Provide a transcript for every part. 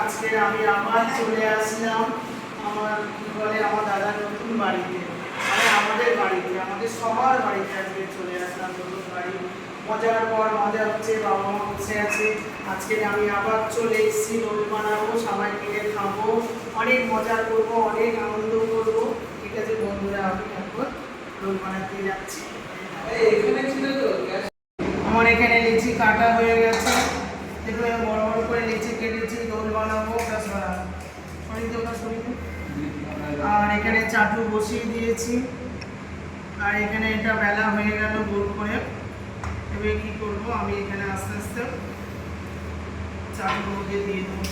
আজকে আমি আবার চলে আসলাম আমার কি বলে আমার দাদার নতুন বাড়িতে, মানে আমাদের বাড়িতে, আমাদের সবার বাড়িতে আজকে চলে আসলাম নতুন বাড়ি। মজার পর মজা হচ্ছে, বাবা মা বসে আছে। আজকে আমি আবার চলে এসেছি, রোল বানাবো, সবাই মিলে খাবো, অনেক মজা করবো, অনেক আনন্দ করবো। ঠিক আছে বন্ধুরা, আমি এখন রোল বানাতে যাচ্ছি। আমার এখানে লিচি কাটা হয়ে গেছে, দেখুন আমি বড় বড় করে লিচি কেটেছি, রোল বানাবো। আর এখানে চাটু বসিয়ে দিয়েছি, আর এখানে এটা বেলা হয়ে গেল গোল করে। এবার কি করবো, আমি এখানে আস্তে আস্তে চাটুগুলোকে দিয়ে দেবো।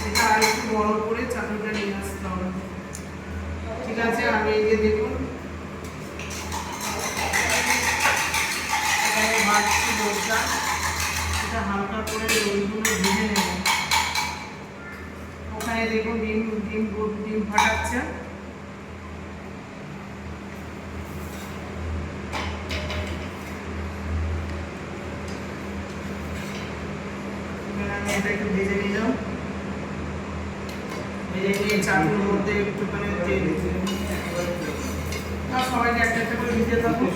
এটা আর একটু বড় করে চাটুটা নিয়ে আসতে হবে। ঠিক আছে, আমি এই যে দেখুন এখানে ভাজছি রোলটা, এটা হালকা করে রোলগুলো ভেজে নেব। ওখানে দেখুন ডিম ডিম ডিম ফাটাচ্ছে। আমি এটা একটু ভেজে নিলাম, ভেজে নিয়ে চাটুর মধ্যে একটুখানি তেল আর সবাইকে একটা একটা করে দিতে থাকবো।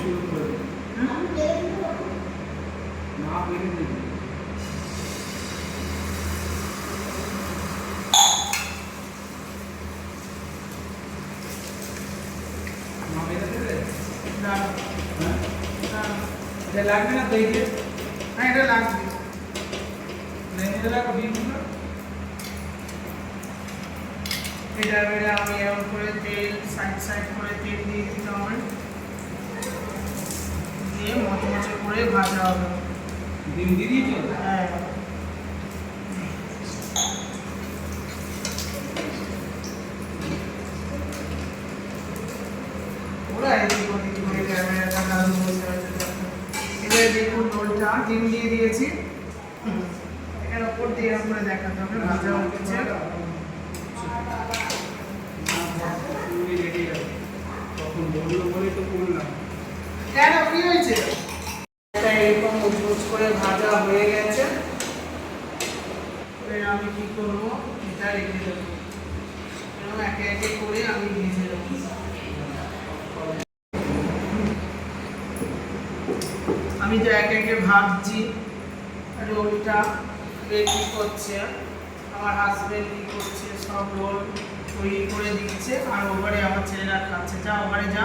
লাগবে না তো? হ্যাঁ এটা লাগবে। এটা এবারে আমি এরকম করে তেল সাইড সাইড করে তেল দিয়ে দিতে হবে, দিয়ে মচমচে করে ভাজা হবে। ডিম দিয়ে দিয়েছো? হ্যাঁ ওরা এদিক ওদিক করে ক্যামেরাটা দারুণ বসে আছে। এবারে দেখুন রোলটা ডিম দিয়ে দিয়েছি, এর ওপর দিয়ে এরকম করে দেখাতে হবে ভাজা হচ্ছে। তখন বললো বলে তো করলাম। কেন কি হয়েছে? এটা এরকম মুচমুচ করে ভাজা হয়ে গেছে। এবার আমি কি করবো, এটা রেখে দেবো, এরকম একে একে করে আমি ভেজে দেবো। আমি তো একে একে ভাজছি রোলটা। কি করছে আমার হাজবেন্ড, কি করছে, সব রোল তৈরি করে দিচ্ছে, আর ওভারে আমার ছেলেরা খাচ্ছে। যা ওভারে যা।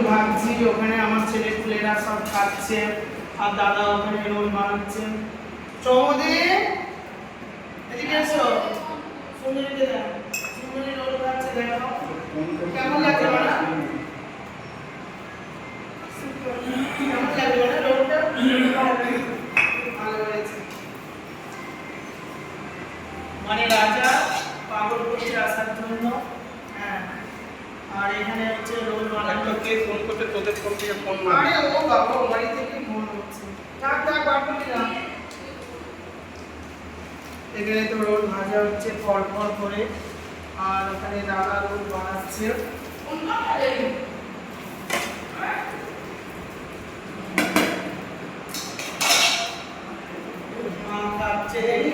ভাবছি ওখানে আমার ছেলে পুলেরা সব খাচ্ছে, আর দাদা ওখানে রোল বানাচ্ছে। চৌধুরী এদিকে এসো, সুন্দরীকে দেখো, সুন্দরী রোল খাচ্ছে, দেখো কেমন লাগছে মানে, কেমন লাগছে মানে রোলটা? ভালো হয়েছে। মানে রাজা পাগল করছে আসার জন্য। হ্যাঁ, আর এখানে হচ্ছে রোল বানানো। কে ফোন করতে, তোদের ফোন থেকে ফোন মার। আরে ও বাবা, বাড়ি থেকে ফোন হচ্ছে। থাক থাক বাটুলি না। এখানে তো রোল ভাজা হচ্ছে পর পর করে, আর ওখানে দাদা রোল বানাচ্ছে।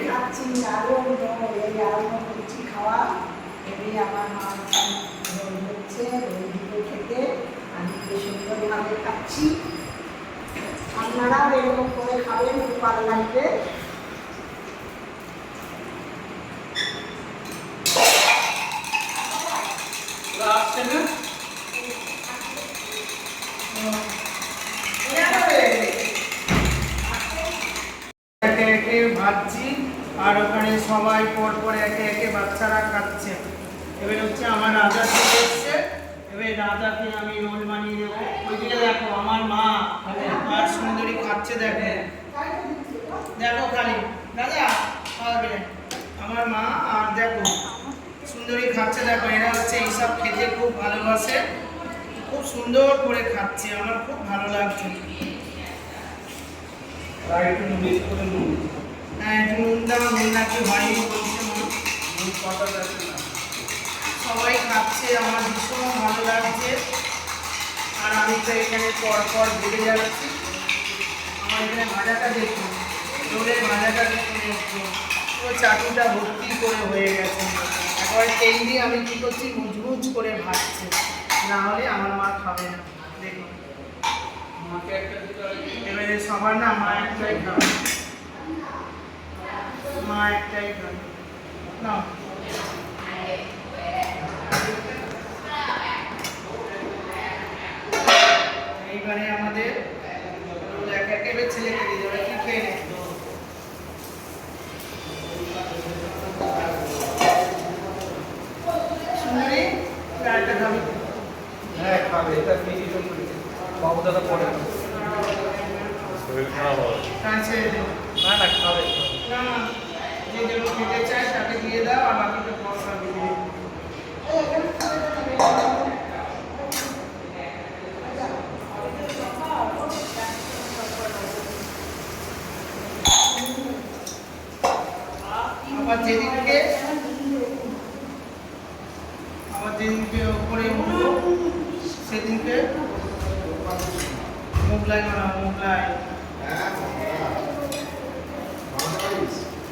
খাচ্ছি আরো এই আরম্ভ করছি খাওয়া। এই আমার মা রোল হচ্ছে, রোলগুলো খেতে আমি সুন্দরভাবে খাচ্ছি। আপনারাও এরকম করে খাবেন, খুব ভালো লাগবে। আসছে না? একে একে ভাজছি, আর ওখানে সবাই পর পর একে একে বাচ্চারা খাচ্ছে। এবার হচ্ছে আমার রাজা চলে এসছে, এবার রাজাকে আমি রোল বানিয়ে দেবো। ওইদিকে দেখো আমার মা আর সুন্দরী খাচ্ছে, দেখো দেখো খালি দাদা খাবে আমার মা, আর দেখো সুন্দরী খাচ্ছে, দেখো এরা হচ্ছে এইসব খেতে খুব ভালোবাসে। খুব সুন্দর করে খাচ্ছে, আমার খুব ভালো লাগছে। আর একটু বেশি করে নুন হ্যাঁ, একটু নুন দাও, নুন নাকি হয়নি বলছে মা। নুন পাতা যাচ্ছে না। সবাই খাচ্ছে, আমার ভীষণ ভালো লাগছে। আর আমি তো এখানে পর বেড়ে যাচ্ছি। আমার এখানে ভাজাটা দেখুন, রোলের ভাজাটা দেখুন, একটু পুরো চাটুটা ভর্তি করে হয়ে গেছে। একবার তেল দিয়ে আমি কী করছি, মুচমুচ করে ভাজছি, না হলে আমার মা খাবে না। দেখুন, মাকে একটা দিতে হবে। এবারে সবার না মা একটাই খাবে, মা একটাই খাবে না। এইবারে আমাদের এক একেবারে ছেলেকে দিয়ে দেবে, কি খেয়ে নে। সুন্দরী, চারটা খাবি? হ্যাঁ খাবে, এটা বেশি জন করেছে। বাবু দাদা পরে খাবে। কাছে না না খাবে। না, যে যেন খেতে চায় তাকে দিয়ে দাও, আর বাকিটা পর খাবি। আবার যেদিনকে ওপরে উঠবো সেদিনকে মোগলাই বানাবো, মোগলাই।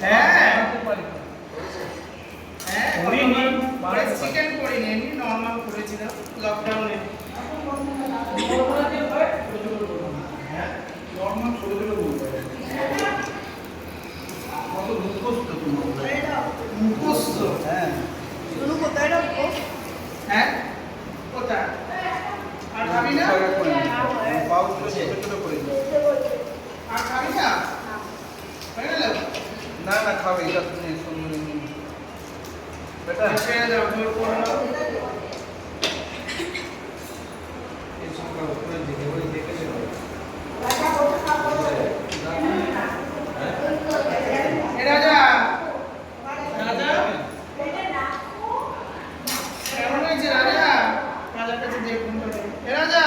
হ্যাঁ হ্যাঁ, চিকেন করিনি, এমনি নর্মাল করেছিলাম লকডাউনে। নর্মাল ছোট ছোট বলতে কত মুখস্থ তোমার। মুখস্থ? হ্যাঁ হ্যাঁ, কোথায়? আর খাবি না? বাবুগুলো ছোট ছোট করে দিও। আর খাবি না? হয়ে গেল? না না খাবে, এটা তুমি সুন্দর বেটা। ছেড়ে দাও, জোর করো না। এই সকাল উপরে দিকে ওই দেখেছে। এ রাজা, রাজা কেমন হয়েছে রাজা? রাজার কাছে দিয়ে ফোন করে। এ রাজা,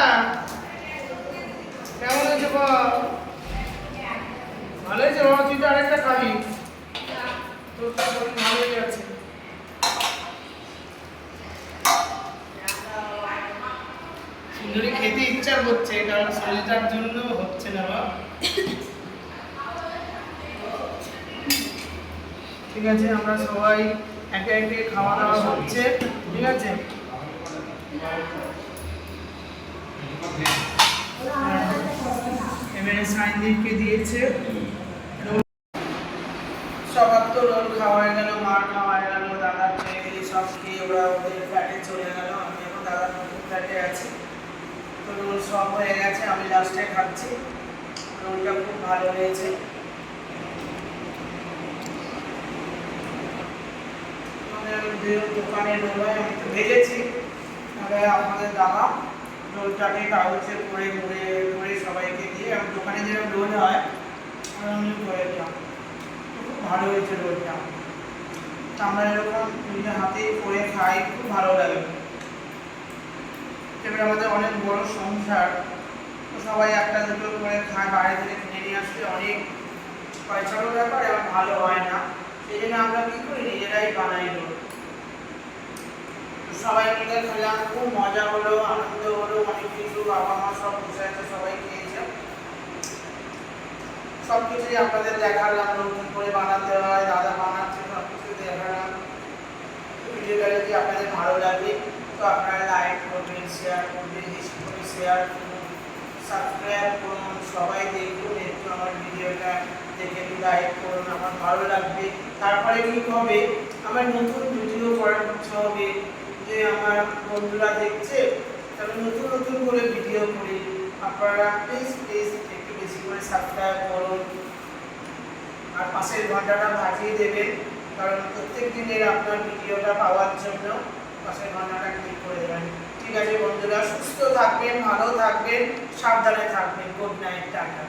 কেমন হয়েছে বল? ভালো হয়েছে বাবা, তুই তো আরেকটা খাবি, তোর তো শরীর ভালোই আছে। সুন্দরী খেতে ইচ্ছা করছে, কারণ শরীরটার জন্য হচ্ছে না বাবা। ঠিক আছে, আমরা সবাই একে একে খাওয়া দাওয়া হচ্ছে, ঠিক আছে। এবারে সাইনদীপকে দিয়েছে রোল। সবার তো রোল খাওয়া হয়ে গেল, মার খাওয়া হয়ে গেল, দাদার ফ্যামিলি সব খেয়ে ওরা ওদের ফ্ল্যাটে চলে গেল। আমি এখন দাদার নতুন ফ্ল্যাটে আছি, তো রোল সব হয়ে গেছে, আমি লাস্টে খাচ্ছি। রোলটা খুব ভালো হয়েছে। দোকানে রোল হয়, আমি তো ভেজেছি, তবে আপনাদের দাদা রোলটাকে কাগজে করে মুড়ে করে সবাইকে দিয়ে, আমি দোকানে যেরকম রোল হয় আমি করে দিলাম। খুব ভালো হয়েছে রোলটা। আমরা এরকম নিজের হাতেই করে খাই, খুব ভালো লাগে। এবারে আমাদের অনেক বড় সংসার, তো সবাই একটা দুটো করে খায়, বাইরে থেকে কিনে নিয়ে আসতে অনেক পয়সারও ব্যাপার, এবং ভালো হয় না। সেই জন্য আমরা কী করি, নিজেরাই বানাই রোল। সবাই মিলে খেলাম, খুব মজা হলো, আনন্দ হলো, অনেক কিছু বাবা মা সব বসে আছে, সবাই খেয়েছে। সব কিছুই আপনাদের দেখালাম, নতুন করে বানাতে হয়, দাদা বানাচ্ছে, সব কিছু দেখালাম। ভিডিওটা যদি আপনাদের ভালো লাগে তো আপনারা লাইক করবেন, শেয়ার করবেন, বেশি করে শেয়ার করুন, সাবস্ক্রাইব করুন, সবাই দেখুন, একটু আমার ভিডিওটা দেখে একটু লাইক করুন, আমার ভালো লাগবে। তারপরে কি হবে, আমার নতুন ভিডিও করার ইচ্ছা হবে, যে আমার বন্ধুরা দেখছে, তাহলে নতুন নতুন করে ভিডিও করি। আপনারা প্লিজ প্লিজ একটু বেশি করে সাবস্ক্রাইব করুন, আর পাশের ঘন্টাটা বাজিয়ে দেবেন, কারণ প্রত্যেক দিনের আপনার ভিডিওটা পাওয়ার জন্য পাশের ঘন্টাটা ক্লিক করে দেবেন। ঠিক আছে বন্ধুরা, সুস্থ থাকবেন, ভালো থাকবেন, সাবধানে থাকবেন। Good night, tata.